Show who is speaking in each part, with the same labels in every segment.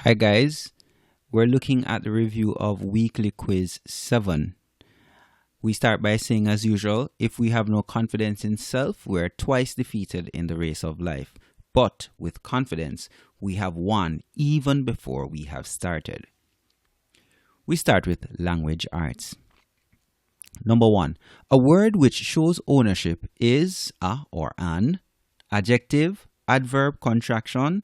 Speaker 1: Hi guys, we're looking at the review of weekly quiz 7. We start by saying, as usual, if we have no confidence in self, we're twice defeated in the race of life. But with confidence, we have won even before we have started. We start with language arts. Number 1. A word which shows ownership is a or an adjective, adverb, contraction,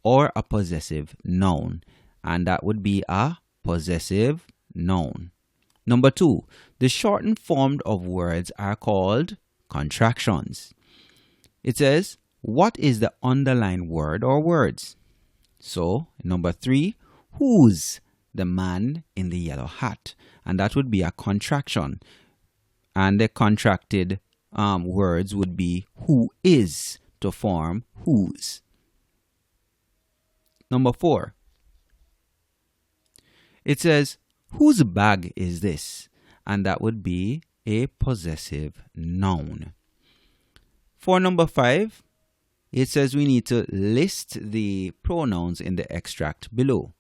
Speaker 1: or a possessive noun, and that would be a possessive noun. Number 2, the shortened form of words are called contractions. It says, what is the underlined word or words? So, number 3, who's the man in the yellow hat? And that would be a contraction. And the contracted words would be who is to form whose. Number 4, it says, whose bag is this? And that would be a possessive noun. For number 5, it says we need to list the pronouns in the extract below.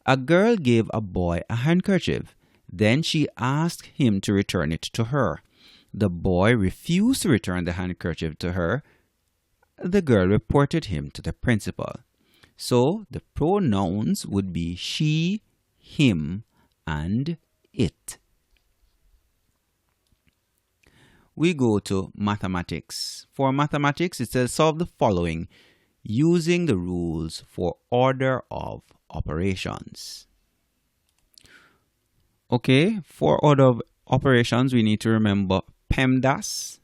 Speaker 1: A girl gave a boy a handkerchief. Then she asked him to return it to her. The boy refused to return the handkerchief to her. The girl reported him to the principal. So the pronouns would be she, him, and it. We go to mathematics. For mathematics, it says solve the following using the rules for order of operations. Okay, for order of operations, we need to remember PEMDAS.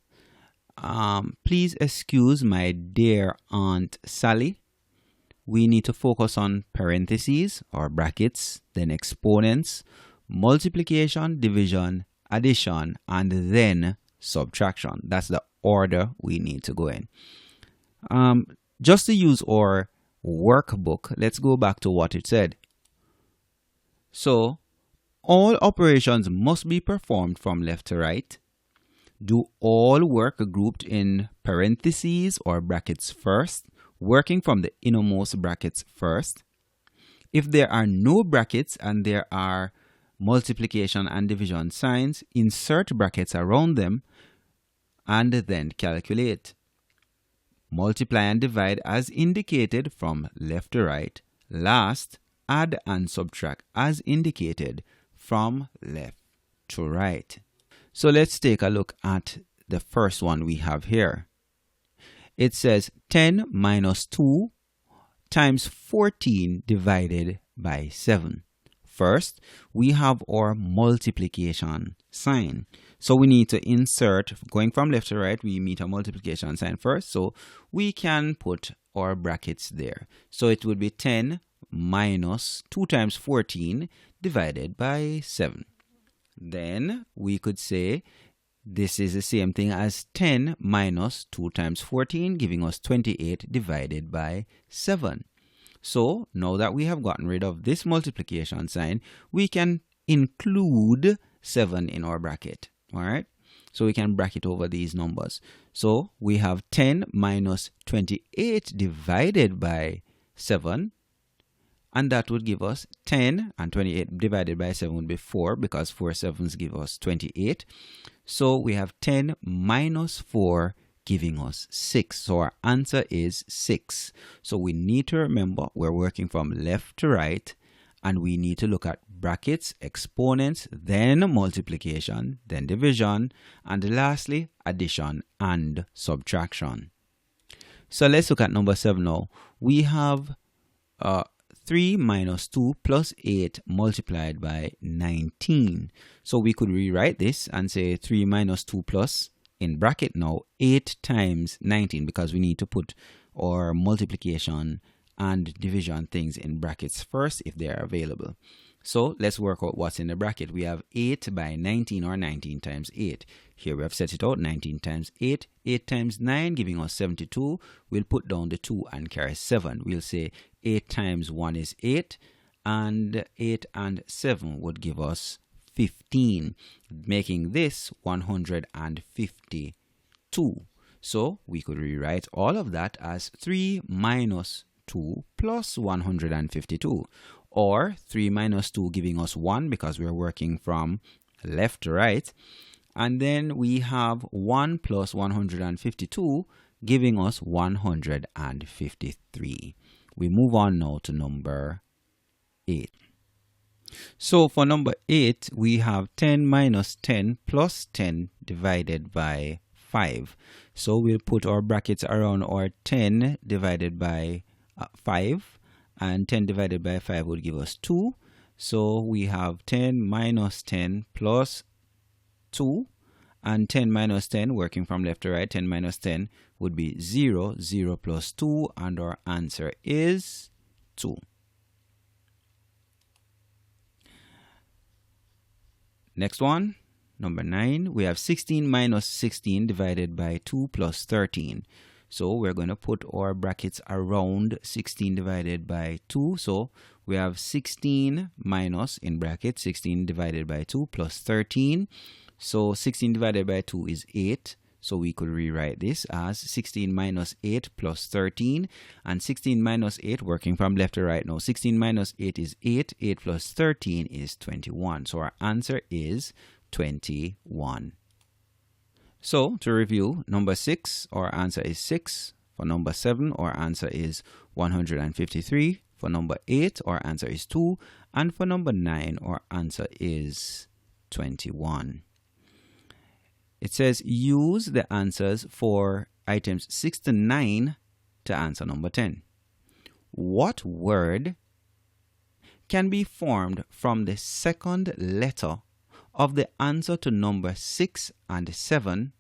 Speaker 1: Please excuse my dear Aunt Sally. We need to focus on parentheses or brackets, then exponents, multiplication, division, addition, and then subtraction. That's the order we need to go in. Just to use our workbook, let's go back to what it said. So, all operations must be performed from left to right. Do all work grouped in parentheses or brackets first, working from the innermost brackets first. If there are no brackets and there are multiplication and division signs, insert brackets around them and then calculate. Multiply and divide as indicated from left to right. Last, add and subtract as indicated from left to right. So let's take a look at the first one we have here. It says 10 minus 2 times 14 divided by 7. First, we have our multiplication sign. So we need to insert, going from left to right, we meet a multiplication sign first. So we can put our brackets there. So it would be 10 minus 2 times 14 divided by 7. Then we could say this is the same thing as 10 minus 2 times 14, giving us 28 divided by 7. So now that we have gotten rid of this multiplication sign, we can include 7 in our bracket. All right. So we can bracket over these numbers. So we have 10 minus 28 divided by 7. And that would give us 10, and 28 divided by 7 would be 4, because 4 sevens give us 28. So we have 10 minus 4 giving us 6. So our answer is 6. So we need to remember we're working from left to right, and we need to look at brackets, exponents, then multiplication, then division, and lastly addition and subtraction. So let's look at number 7 now. We have 3 minus 2 plus 8 multiplied by 19. So we could rewrite this and say 3 minus 2 plus, in bracket now, 8 times 19, because we need to put our multiplication and division things in brackets first if they are available. So let's work out what's in the bracket. We have 8 by 19, or 19 times 8. Here we have set it out, 19 times 8. 8 times 9 giving us 72. We'll put down the 2 and carry 7. We'll say 8 times 1 is 8. And 8 and 7 would give us 15. Making this 152. So we could rewrite all of that as 3 minus 2 plus 152, or 3 minus 2 giving us 1 because we're working from left to right. And then we have 1 plus 152 giving us 153. We move on now to number 8. So for number 8, we have 10 minus 10 plus 10 divided by 5. So we'll put our brackets around our 10 divided by 5, and 10 divided by 5 will give us 2. So we have 10 minus 10 plus 2, and 10 minus 10, working from left to right, 10 minus 10 would be 0, 0 plus 2, and our answer is 2. Next one, number 9, we have 16 minus 16 divided by 2 plus 13. So we're going to put our brackets around 16 divided by 2. So we have 16 minus, in brackets, 16 divided by 2 plus 13. So 16 divided by 2 is 8. So we could rewrite this as 16 minus 8 plus 13. And 16 minus 8, working from left to right now, 16 minus 8 is 8. 8 plus 13 is 21. So our answer is 21. So to review, number 6, our answer is 6. For number 7, our answer is 153. For number 8, our answer is 2. And for number 9, our answer is 21. It says use the answers for items 6 to 9 to answer number 10. What word can be formed from the second letter of the answer to number 6 and 7,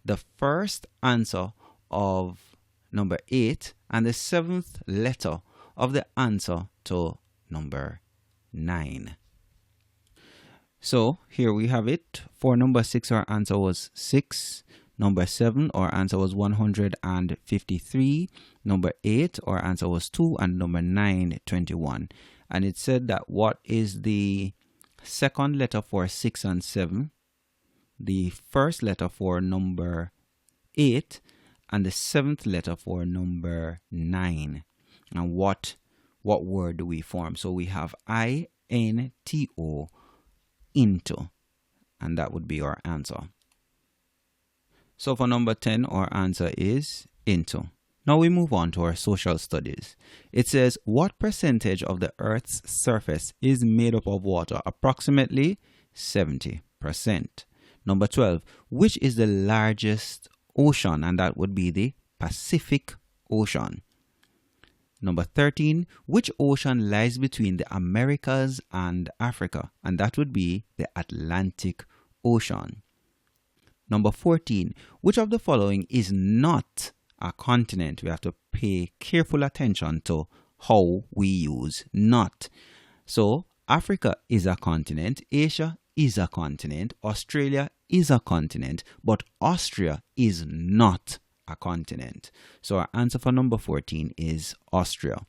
Speaker 1: the first answer of number 8, and the 7th letter of the answer to number 9? So here we have it. For number 6, our answer was 6. Number 7, our answer was 153. Number 8, our answer was 2. And number 9, 21. And it said that what is the second letter for 6 and 7, the first letter for number 8, and the 7th letter for number 9. And what word do we form? So we have I-N-T-O, into, and that would be our answer. So for number 10, our answer is into. Now we move on to our social studies. It says, what percentage of the Earth's surface is made up of water? Approximately 70%. Number 12, which is the largest ocean? And that would be the Pacific Ocean. Number 13, which ocean lies between the Americas and Africa? And that would be the Atlantic Ocean. Number 14, which of the following is not a continent? We have to pay careful attention to how we use not. So Africa is a continent, Asia is a continent, Australia is a continent, but Austria is not a continent. So our answer for number 14 is Austria.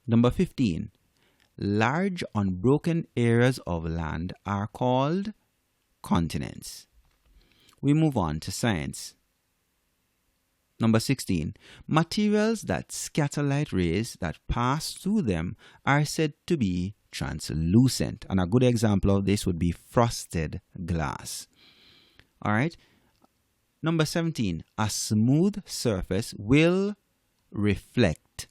Speaker 1: Number 15, large unbroken areas of land are called continents. We move on to science. Number 16, materials that scatter light rays that pass through them are said to be translucent. And a good example of this would be frosted glass. All right. Number 17, a smooth surface will reflect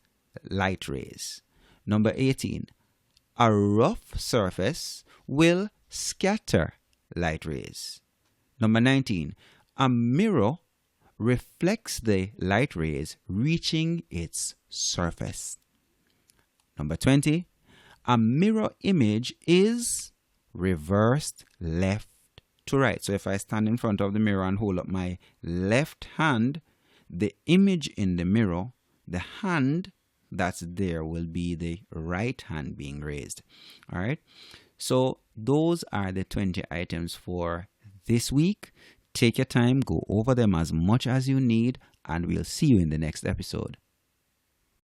Speaker 1: light rays. Number 18, a rough surface will scatter light rays. Number 19, a mirror reflects the light rays reaching its surface. Number 20, a mirror image is reversed left to right. So if I stand in front of the mirror and hold up my left hand, the image in the mirror, the hand that's there, will be the right hand being raised. All right. So those are the 20 items for this week. Take your time, go over them as much as you need, and we'll see you in the next episode.